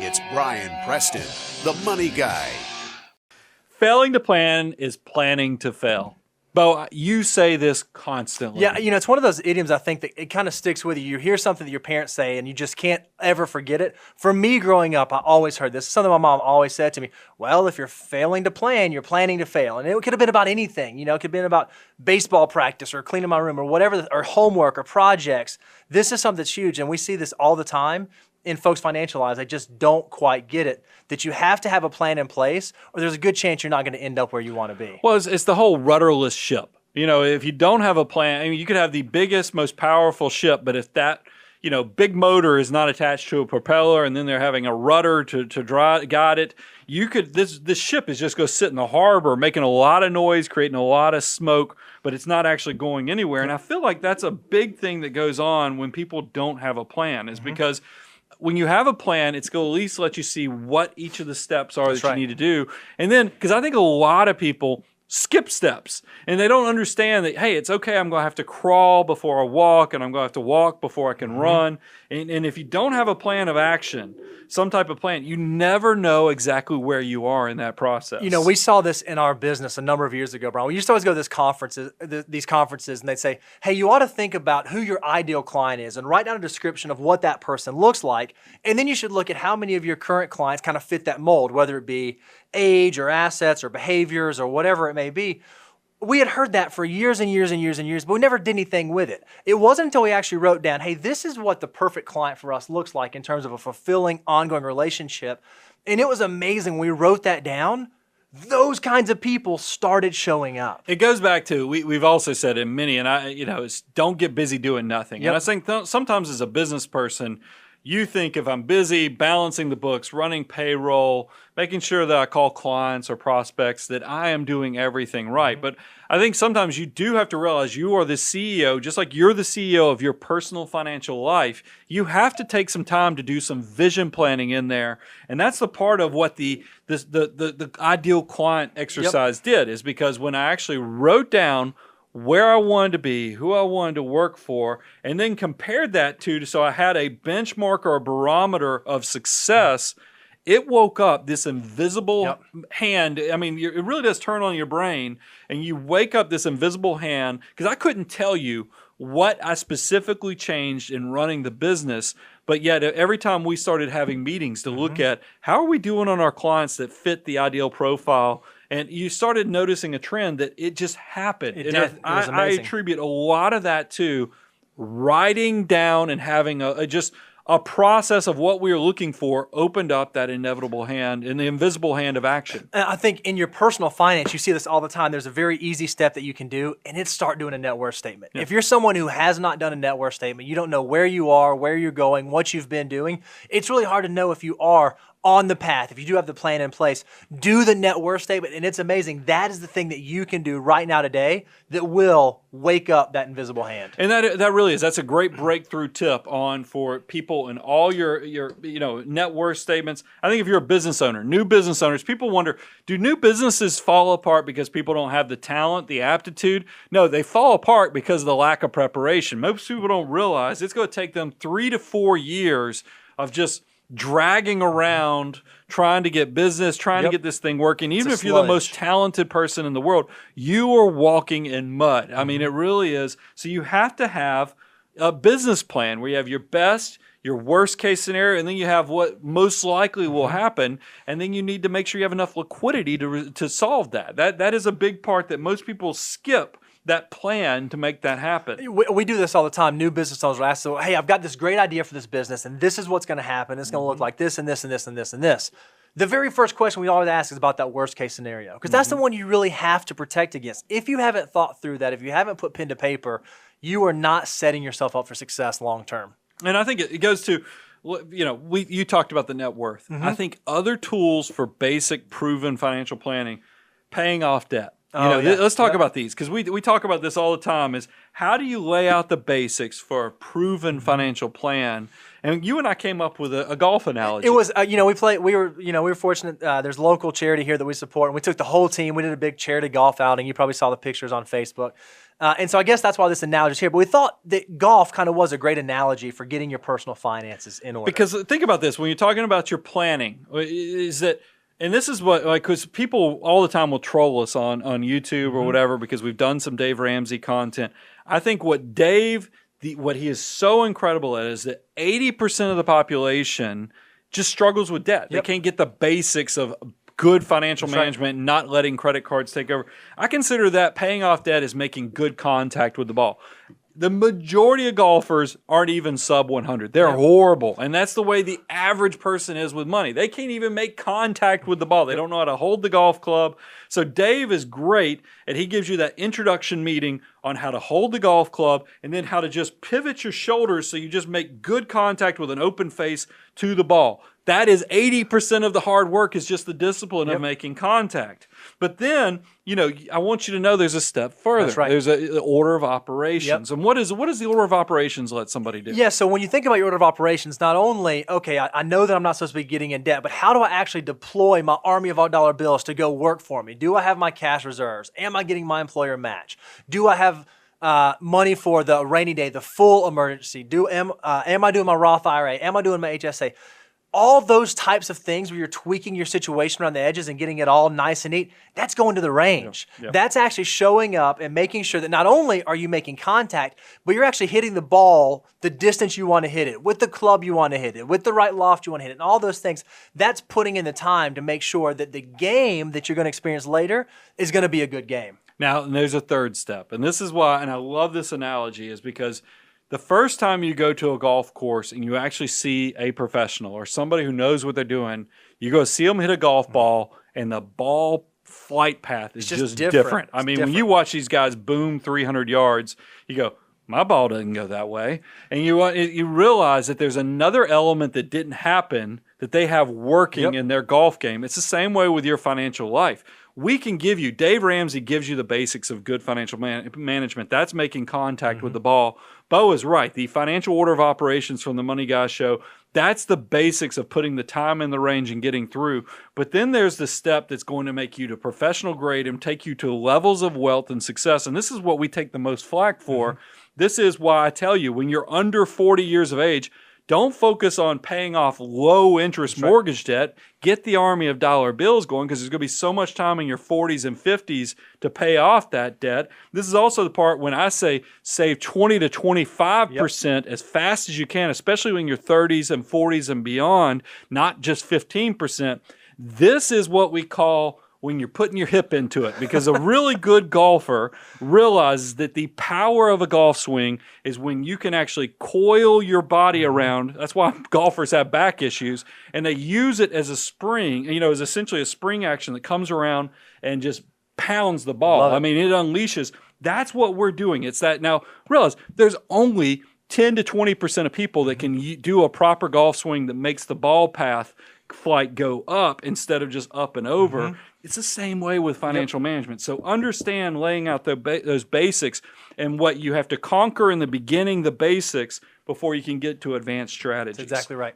It's Brian Preston, the money guy. Failing to plan is planning to fail. Bo, you say this constantly. Yeah, it's one of those idioms I think that it kind of sticks with you. You hear something that your parents say and you just can't ever forget it. For me growing up, I always heard this. It's something my mom always said to me. Well, if you're failing to plan, you're planning to fail. And it could have been about anything. It could have been about baseball practice or cleaning my room or whatever, or homework or projects. This is something that's huge, and we see this all the time in folks' financial lives. They just don't quite get it, that you have to have a plan in place or there's a good chance you're not going to end up where you want to be. Well, it's the whole rudderless ship. If you don't have a plan, you could have the biggest, most powerful ship, but if that, big motor is not attached to a propeller and then they're having a rudder to guide it, this ship is just going to sit in the harbor making a lot of noise, creating a lot of smoke, but it's not actually going anywhere. And I feel like that's a big thing that goes on when people don't have a plan, is because when you have a plan, it's going to at least let you see what each of the steps are that you need to do. And then, because I think a lot of people skip steps and they don't understand that, hey, it's okay, I'm going to have to crawl before I walk and I'm going to have to walk before I can run. And if you don't have a plan of action, some type of plan, you never know exactly where you are in that process. We saw this in our business a number of years ago, Brian. We used to always go to these conferences, and they'd say, hey, you ought to think about who your ideal client is and write down a description of what that person looks like. And then you should look at how many of your current clients kind of fit that mold, whether it be age or assets or behaviors or whatever it may be. We had heard that for years and years and years and years, but we never did anything with it. It wasn't until we actually wrote down, hey, this is what the perfect client for us looks like in terms of a fulfilling, ongoing relationship. And it was amazing. When we wrote that down, those kinds of people started showing up. It goes back to, we've also said in many, and it's don't get busy doing nothing. Yep. And I think sometimes as a business person, you think if I'm busy balancing the books, running payroll, making sure that I call clients or prospects, that I am doing everything right. But I think sometimes you do have to realize you are the CEO, just like you're the CEO of your personal financial life. You have to take some time to do some vision planning in there. And that's the part of what the ideal client exercise did, is because when I actually wrote down where I wanted to be, who I wanted to work for, and then compared that so I had a benchmark or a barometer of success, it woke up this invisible hand. I mean, it really does turn on your brain, and you wake up this invisible hand, because I couldn't tell you what I specifically changed in running the business, but yet every time we started having meetings to look at how are we doing on our clients that fit the ideal profile, and you started noticing a trend that it just happened. It did. It was I amazing. attribute a lot of that to writing down and having a process of what we were looking for opened up that inevitable hand and the invisible hand of action. And I think in your personal finance, you see this all the time. There's a very easy step that you can do, and it's start doing a net worth statement. Yeah. If you're someone who has not done a net worth statement, you don't know where you are, where you're going, what you've been doing, it's really hard to know if you are on the path. If you do have the plan in place, do the net worth statement, and it's amazing. That is the thing that you can do right now today that will wake up that invisible hand. And that really is. That's a great breakthrough tip for people in all your net worth statements. I think if you're a business owner, new business owners, people wonder, do new businesses fall apart because people don't have the talent, the aptitude? No, they fall apart because of the lack of preparation. Most people don't realize it's going to take them 3 to 4 years of just dragging around, trying to get business, trying to get this thing working. Even if you're the most talented person in the world, you are walking in mud. I mean, it really is. So you have to have a business plan where you have your best, your worst case scenario, and then you have what most likely will happen. And then you need to make sure you have enough liquidity to solve that. That is a big part that most people skip, that plan to make that happen. We do this all the time. New business owners will ask, so, hey, I've got this great idea for this business, and this is what's going to happen. It's going to look like this and this and this and this and this. The very first question we always ask is about that worst case scenario, because that's the one you really have to protect against. If you haven't thought through that, if you haven't put pen to paper, you are not setting yourself up for success long term. And I think it goes to, you talked about the net worth. I think other tools for basic proven financial planning, paying off debt. Let's talk about these because we talk about this all the time. Is how do you lay out the basics for a proven financial plan? And you and I came up with a golf analogy. It was, we were fortunate. There's a local charity here that we support, and we took the whole team. We did a big charity golf outing. You probably saw the pictures on Facebook. And so I guess that's why this analogy is here. But we thought that golf kind of was a great analogy for getting your personal finances in order. Because think about this, when you're talking about your planning, is that, and this is what, like, because people all the time will troll us on YouTube or whatever because we've done some Dave Ramsey content. I think what what he is so incredible at is that 80% of the population just struggles with debt. They can't get the basics of good financial management and not letting credit cards take over. I consider that paying off debt is making good contact with the ball. The majority of golfers aren't even sub 100. They're horrible. And that's the way the average person is with money. They can't even make contact with the ball. They don't know how to hold the golf club. So Dave is great, and he gives you that introduction meeting on how to hold the golf club and then how to just pivot your shoulders so you just make good contact with an open face to the ball. That is 80% of the hard work is just the discipline of making contact. But then, I want you to know there's a step further. That's right. There's an order of operations. And what does the order of operations let somebody do? Yeah, so when you think about your order of operations, not only, okay, I know that I'm not supposed to be getting in debt, but how do I actually deploy my army of dollar bills to go work for me? Do I have my cash reserves? Am I getting my employer match? Do I have money for the rainy day, the full emergency? Am I doing my Roth IRA? Am I doing my HSA? All those types of things where you're tweaking your situation around the edges and getting it all nice and neat, that's going to the range. That's actually showing up and making sure that not only are you making contact, but you're actually hitting the ball the distance you want to hit it, with the club you want to hit it, with the right loft you want to hit it, and all those things. That's putting in the time to make sure that the game that you're going to experience later is going to be a good game. Now, there's a third step, and this is why, and I love this analogy, is because the first time you go to a golf course and you actually see a professional or somebody who knows what they're doing, you go see them hit a golf ball, and the ball flight path is just different. I mean, when you watch these guys boom 300 yards, you go, my ball doesn't go that way. And you realize that there's another element that didn't happen that they have working in their golf game. It's the same way with your financial life. We can give you, Dave Ramsey gives you the basics of good financial management. That's making contact with the ball. Bo is right. The financial order of operations from the Money Guy Show, that's the basics of putting the time in the range and getting through. But then there's the step that's going to make you to professional grade and take you to levels of wealth and success. And this is what we take the most flack for. This is why I tell you, when you're under 40 years of age, don't focus on paying off low-interest mortgage debt. Get the army of dollar bills going because there's going to be so much time in your 40s and 50s to pay off that debt. This is also the part when I say save 20 to 25% as fast as you can, especially when you're 30s and 40s and beyond, not just 15%. This is what we call when you're putting your hip into it, because a really good golfer realizes that the power of a golf swing is when you can actually coil your body around. That's why golfers have back issues, and they use it as a spring, as essentially a spring action that comes around and just pounds the ball. I mean, it unleashes. That's what we're doing. It's that. Now, realize there's only 10 to 20% of people that can do a proper golf swing that makes the ball path flight go up instead of just up and over. It's the same way with financial management. So understand laying out those basics and what you have to conquer in the beginning, the basics, before you can get to advanced strategies. That's exactly right.